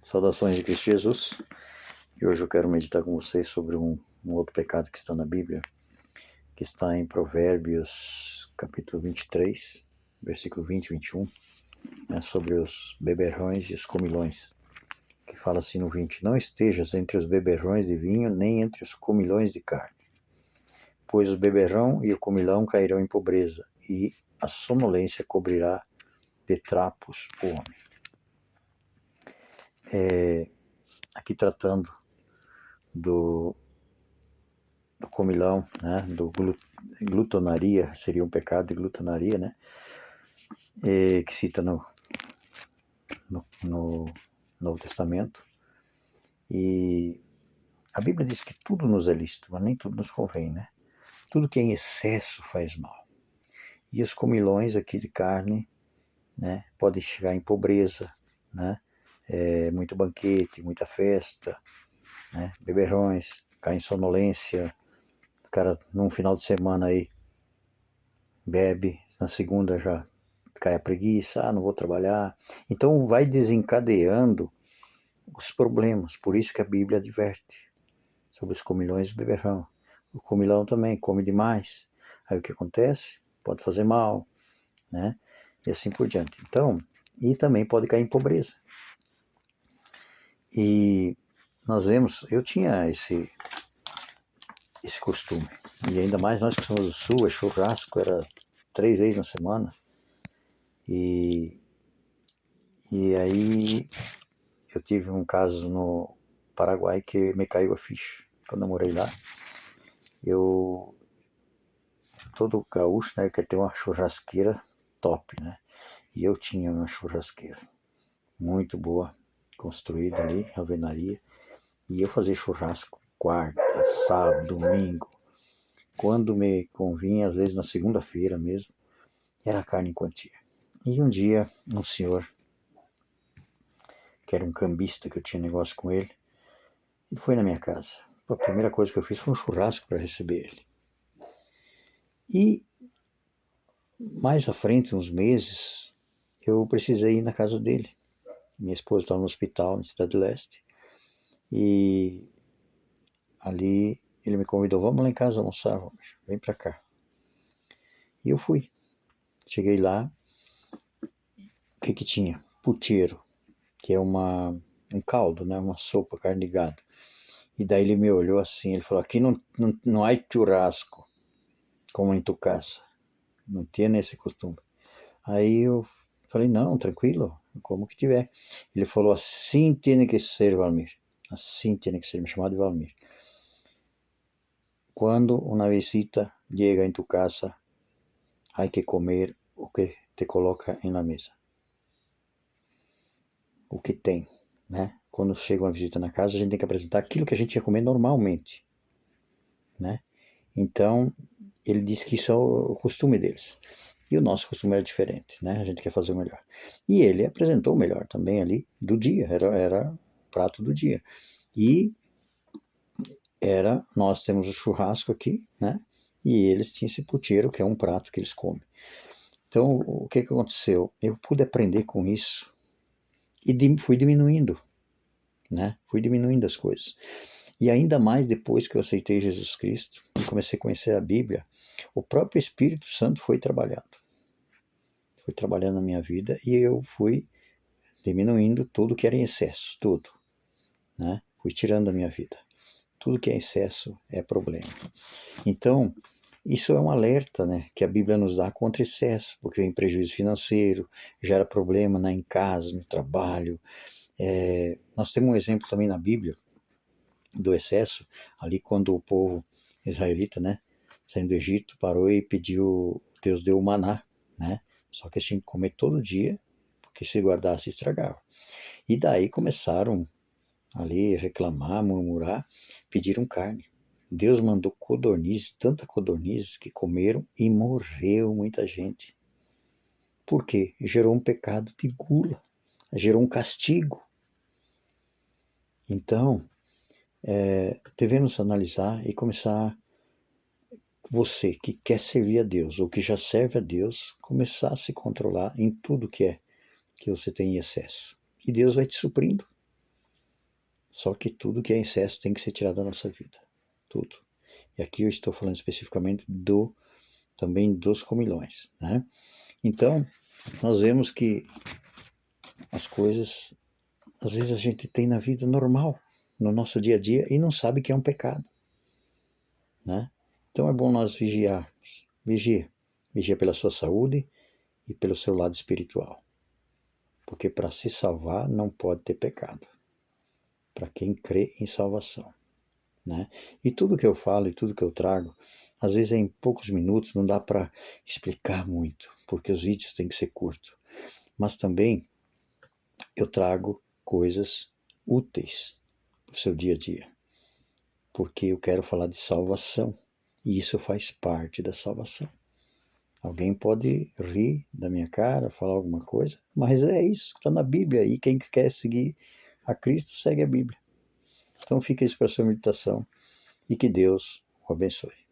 Saudações de Cristo Jesus. E hoje eu quero meditar com vocês sobre um outro pecado que está na Bíblia, que está em Provérbios capítulo 23, versículo 20 e 21, sobre os beberrões e os comilões, que fala assim no 20: Não estejas entre os beberrões de vinho, nem entre os comilões de carne, pois o beberrão e o comilão cairão em pobreza, e a sonolência cobrirá de trapos o homem. Aqui tratando do comilão, do glutonaria, seria um pecado de glutonaria, que cita no Novo Testamento. E a Bíblia diz que tudo nos é lícito, mas nem tudo nos convém, Tudo que é em excesso faz mal. E os comilões aqui de carne, podem chegar em pobreza, muito banquete, muita festa, beberrões, cai em sonolência. O cara num final de semana aí bebe, na segunda já cai a preguiça, não vou trabalhar. Então vai desencadeando os problemas. Por isso que a Bíblia adverte sobre os comilões e o beberrão. O comilão também come demais. Aí o que acontece? Pode fazer mal, e assim por diante. Então, e também pode cair em pobreza. E nós vemos, eu tinha esse costume. E ainda mais nós que somos do Sul, churrasco era 3 vezes na semana. E aí eu tive um caso no Paraguai que me caiu a ficha. Quando eu morei lá, todo gaúcho, quer ter uma churrasqueira top, E eu tinha uma churrasqueira muito boa, construída ali, alvenaria. E eu fazia churrasco quarta, sábado, domingo. Quando me convinha, às vezes na segunda-feira mesmo, era carne em quantia. E um dia, um senhor, que era um cambista, que eu tinha negócio com ele foi na minha casa. A primeira coisa que eu fiz foi um churrasco para receber ele. E mais à frente, uns meses, eu precisei ir na casa dele. Minha esposa estava no hospital, na Cidade Leste. E ali ele me convidou: vamos lá em casa almoçar, vem para cá. E eu fui. Cheguei lá, o que tinha? Puteiro, que é um caldo, uma sopa, carne de gado. E daí ele me olhou assim, ele falou: aqui não há churrasco como em tu casa. Não tinha esse costume. Aí eu falei: não, tranquilo, como que tiver. Ele falou: assim tem que ser, Valmir. Assim tem que ser, me chamava de Valmir. Quando uma visita chega em tu casa, há que comer o que te coloca em la mesa. O que tem, Quando chega uma visita na casa, a gente tem que apresentar aquilo que a gente ia comer normalmente, Então, ele disse que isso é o costume deles. E o nosso costume era diferente, A gente quer fazer o melhor. E ele apresentou o melhor também ali do dia, era o prato do dia. E nós temos o churrasco aqui, E eles tinham esse puteiro, que é um prato que eles comem. Então, o que aconteceu? Eu pude aprender com isso e fui diminuindo, Fui diminuindo as coisas. E ainda mais depois que eu aceitei Jesus Cristo e comecei a conhecer a Bíblia, o próprio Espírito Santo foi trabalhando na minha vida, e eu fui diminuindo tudo que era em excesso, tudo, Fui tirando da minha vida. Tudo que é excesso é problema. Então, isso é um alerta, que a Bíblia nos dá contra excesso, porque vem prejuízo financeiro, gera problema, em casa, no trabalho. Nós temos um exemplo também na Bíblia do excesso, ali quando o povo israelita, saindo do Egito, parou e pediu, Deus deu o maná, Só que eles tinham que comer todo dia, porque se guardasse estragava. E daí começaram ali reclamar, murmurar, pediram carne. Deus mandou codornizes, tanta codornizes que comeram e morreu muita gente. Por quê? Gerou um pecado de gula, gerou um castigo. Então, devemos analisar e começar, você que quer servir a Deus ou que já serve a Deus, começar a se controlar em tudo que você tem em excesso. E Deus vai te suprindo. Só que tudo que é excesso tem que ser tirado da nossa vida. Tudo. E aqui eu estou falando especificamente também dos comilões, né? Então, nós vemos que as coisas, às vezes a gente tem na vida normal, no nosso dia a dia, e não sabe que é um pecado, né? Então é bom nós vigiarmos. Vigia. Vigia pela sua saúde e pelo seu lado espiritual. Porque para se salvar não pode ter pecado. Para quem crê em salvação, né? E tudo que eu falo e tudo que eu trago, às vezes é em poucos minutos, não dá para explicar muito, porque os vídeos têm que ser curtos. Mas também eu trago coisas úteis para o seu dia a dia, porque eu quero falar de salvação, e isso faz parte da salvação. Alguém pode rir da minha cara, falar alguma coisa, mas é isso que está na Bíblia, e quem quer seguir a Cristo segue a Bíblia. Então fica isso para a sua meditação, e que Deus o abençoe.